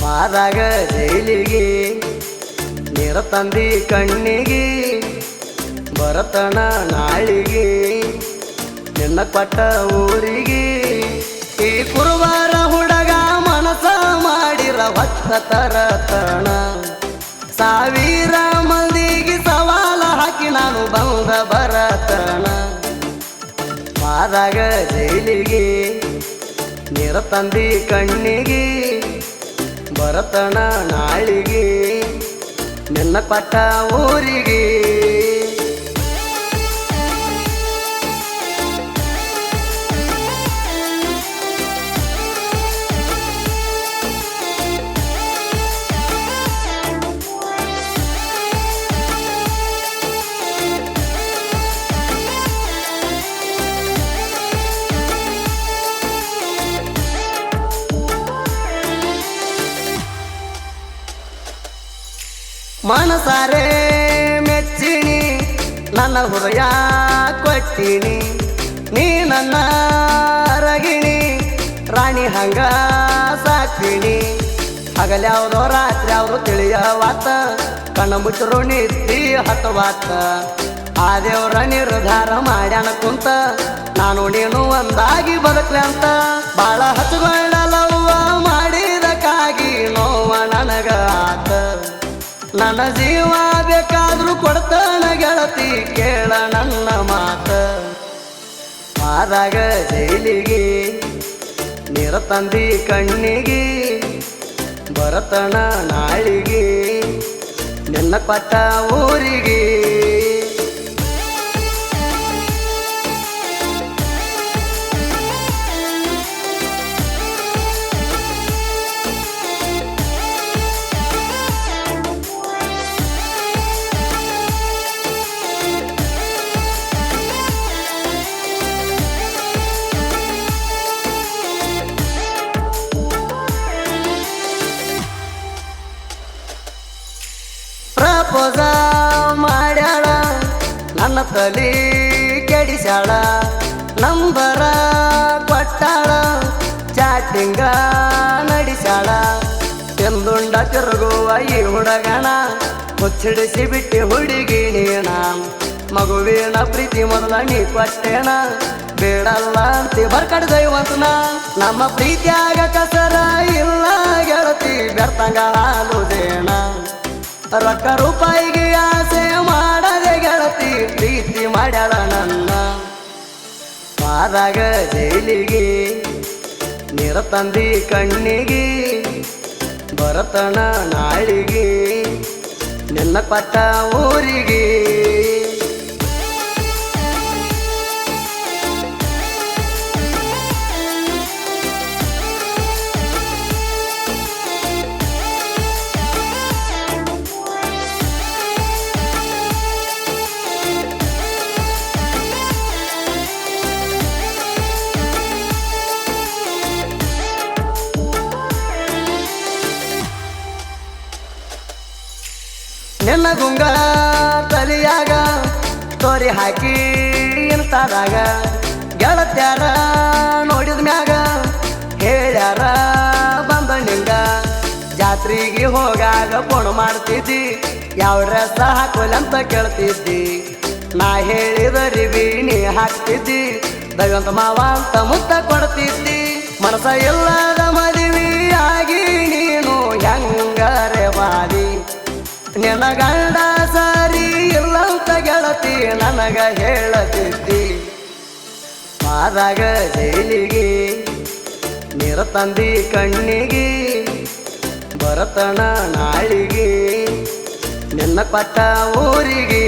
ಮಾದಾಗ ಜೈಲಿಗೆ ನೀರ ತಂದಿ ಕಣ್ಣಿಗೆ ಬರತನ ನಾಳಿಗೆ ನಿನ್ನ ಕೊಟ್ಟ ಊರಿಗೆ ಈ ಕುರುವಾರ ಹುಡುಗ ಮನಸ ಮಾಡಿರ ಹೊತ್ತ ತರತಣ ಸಾವಿರ ಮಂದಿಗೆ ಸವಾಲ ಹಾಕಿ ನಾನು ಬಂದ ಬರತಣ ಮಾದಾಗ ಜೈಲಿಗೆ ನೀರ ತಂದಿ ಕಣ್ಣಿಗೆ ಬರತನ ನಾಳಿಗೆ ನಿನ್ನ ಕೊಟ್ಟ ಊರಿಗೆ ಮನಸಾರೆ ಮೆಚ್ಚಿನಿ ನನ್ನ ಹೃದಯ ಕೊಟ್ಟಿನಿ ನೀ ನನ್ನ ರಗಿಣಿ ರಾಣಿ ಹಂಗ ಸಾಕ್ತೀನಿ ಹಗಲ್ಯಾವ್ದೋ ರಾತ್ರಿ ಯಾವ್ದು ತಿಳಿಯವಾತ ಕಣ್ಣ ಮುಚ್ಚರು ನಿತ್ತಿ ಹತ್ತವಾತ ಆ ದೇವ್ರ ನಿರ್ಧಾರ ಮಾಡ್ಯಾನ ಕುಂತ ನಾನು ನೀನು ಒಂದಾಗಿ ಬದುಕ್ಲೆ ಅಂತ ಬಾಳ ಹಚ್ಚುಗಳಲ್ಲವ್ವ ಮಾಡಿದಕ್ಕಾಗಿ ನೋವ ನನಗ ಆತ ನನ್ನ ಜೀವ ಬೇಕಾದ್ರೂ ಕೊಡ್ತಾನ ಗೆಳತಿ ಕೇಳ ನನ್ನ ಮಾತ ಮಾದಾಗ ಜೈಲಿಗೆ ನೀರ ತಂದಿ ಕಣ್ಣಿಗೆ ಬರತನ ನಾಳಿಗೆ ನಿನ್ನ ಕೊಟ್ಟ ಊರಿಗೆ ಪ್ರಪೋಸ ಮಾಡ್ಯಾಳ ನನ್ನ ತಲೆ ಕೆಡಿಸ್ಯಾಳ ನಂಬರ ಕೊಟ್ಟಾಳ ಚಾಟಿಂಗ ನಡೆಸ್ಯಾಳ ಎಂದುಂಡ ತಿರುಗುವ ಈ ಹುಡುಗನ ಮುಚ್ಚಿಡಿಸಿ ಬಿಟ್ಟಿ ಹುಡುಗಿ ನೀಣ ಮಗುವಿನ ಪ್ರೀತಿ ಮೊದಲ ನೀ ಕೊಟ್ಟೇಣ ಬೇಡಲ್ಲ ಅಂತಿ ಬರ್ಕಡ್ ದೈವಂತನ ನಮ್ಮ ಪ್ರೀತಿಯಾಗ ಕಸರ ಇಲ್ಲ ಗೆಳತಿ ಬೆರ್ತಂಗ ಹಾಲುದೇಣ ರೊಕ್ಕ ರೂಪಾಯಿಗೆ ಆಸೆ ಮಾಡದೆ ಗೆಳತಿ ಪ್ರೀತಿ ಮಾಡ್ಯಾಳ ನನ್ನ ಮಾದಾಗ ಜೈಲಿಗೆ ನೀರ ತಂದಿ ಕಣ್ಣಿಗೆ ಬರತನ ನಾಳಿಗೆ ನಿನ್ನ ಕೊಟ್ಟ ಊರಿಗೆ ನಿನ್ನ ಗುಂಗ ತಲಿಯಾಗ ತೋರಿ ಹಾಕಿ ಇನ್ಸ್ಟಾದಾಗ ಗೆಳತ್ಯಾರ ನೋಡಿದ ಮ್ಯಾಗ ಹೇಳ್ಯಾರ ಬಂದ ನಿಂಗ ಜಾತ್ರೆಗೆ ಹೋಗಾಗ ಫೋನ್ ಮಾಡ್ತಿದ್ದಿ ಯಾವ ಡ್ರೆಸ್ ಹಾಕೋಲಂತ ಕೇಳ್ತಿದ್ದಿ ನಾ ಹೇಳಿದ ರಿವಿ ನೀ ಹಾಕ್ತಿದ್ದಿ ದೈವಂತ ಮಾವ ಅಂತ ಮುತ್ತ ಕೊಡ್ತಿದ್ದಿ ಮನಸ ಇಲ್ಲದ ಮದುವೆ ಆಗಿ ನೀನು ಹೆಂಗರೆ ಬಾದಿ ನಿನ್ನ ಗಂಡ ಸರಿ ಇಲ್ಲಂತ ಗೆಳತಿ ನನಗ ಹೇಳತಿದ್ದಿ ಮಾದಾಗ ಜೈಲಿಗೆ ನೀರ ತಂದಿ ಕಣ್ಣಿಗೆ ಬರತನ ನಾಳಿಗೆ ನಿನ್ನ ಕೊಟ್ಟ ಊರಿಗೆ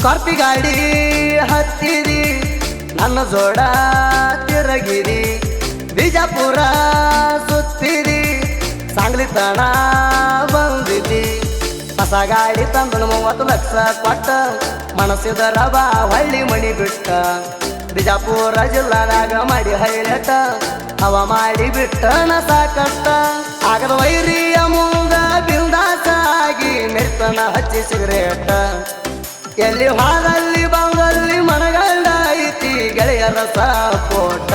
ಕಾರ್ಪಿ ಗಾಡಿ ಹತ್ತಿರಿ ನನ್ನ ಜೋಡ ತಿರಗಿರಿ ಸುತ್ತಿರಿ ಸಾಂಗ್ಲಿ ತಣ ಬಂದಿದ್ದಿ ಹೊಸ ಗಾಡಿ ತಂದನು 30 ಲಕ್ಷ ಕೊಟ್ಟ ಮನಸ್ಸಿದರ ಬಾ ಹಳ್ಳಿ ಮಣಿ ಬಿಟ್ಟ ಬಿಜಾಪುರ ಜಿಲ್ಲಾದಾಗ ಮಾಡಿ ಹೈಲೈಟ ಅವ ಮಾಡಿ ಬಿಟ್ಟನ ಸಾಕಷ್ಟ ಆಗದ ವೈರಿಯ ಮುಂದ ಬಿಲ್ದಾಸ ಆಗಿ ಮೆರ್ತನ ಹಚ್ಚಿ ಸಿಗರೇಟ ಎಲ್ಲಿ ಹಾದಲ್ಲಿ ಬಾಂಗಲ್ಲಿ ಮನಗಂಡ ಐತಿ ಗೆಳೆಯರ ಸಪೋಟ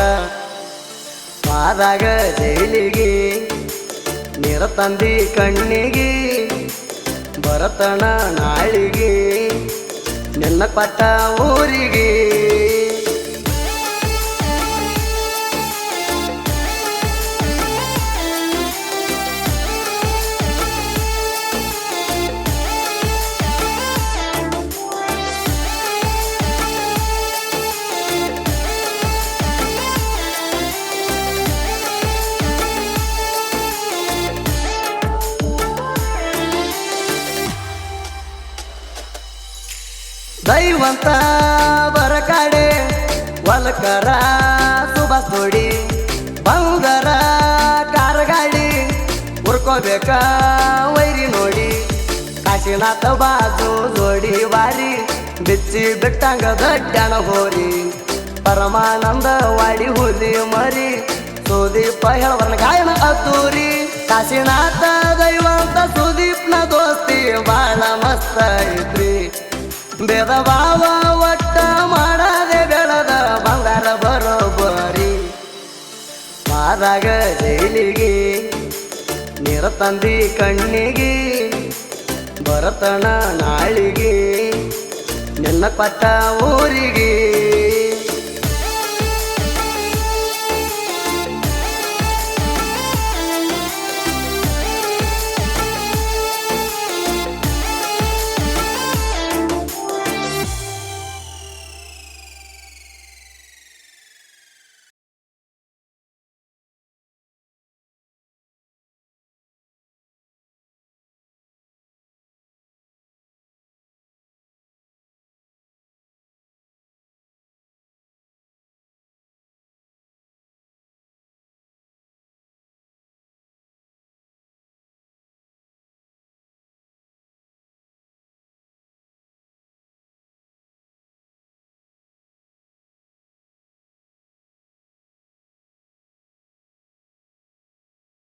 ಪಾದಾಗ ಜೈಲಿಗೆ ನೀರ ತಂದಿ ಕಣ್ಣಿಗೆ ಬರತನ ನಾಳಿಗೆ ನಿನ್ನ ಪಟ್ಟ ಊರಿಗೆ ದೈವಂತ ಬರಕಾಡೆ ವಲ್ಕರ ಸುಬಾಸ್ ನೋಡಿ ಬಂದರ ಕಾರಗಾಡಿ ಉರ್ಕೋಬೇಕ ವೈರಿ ನೋಡಿ ಕಾಶಿನಾಥ ಬಾಜು ಜೋಡಿ ವಾರಿ ಬಿಚ್ಚಿ ಬಿಟ್ಟಂಗ ದಡ್ಡನ ಹೋರಿ ಪರಮಾನಂದ ವಾಡಿ ಹುಲಿ ಮರಿ ಸುದೀಪ ಹೇಳವರ್ನ ಗಾಯನ ಅದ್ದೂರಿ ಕಾಶಿನಾಥ ದೈವಂತ ಸುದೀಪ್ನ ದೋಸ್ತಿ ಬಾಳ ಮಸ್ತ ಐತ್ರಿ ಬೇದ ಭಾವ ಒಟ್ಟ ಮಾಡದೆ ಬೆಳೆದ ಬಂಗಾರ ಬರೋಬ್ಬರಿ ಪಾದಾಗ ಜೈಲಿಗೆ ನೀರ ತಂದಿ ಕಣ್ಣಿಗೆ ಬರತನ ನಾಳಿಗೆ ನಿನ್ನ ಪಟ್ಟ ಊರಿಗೆ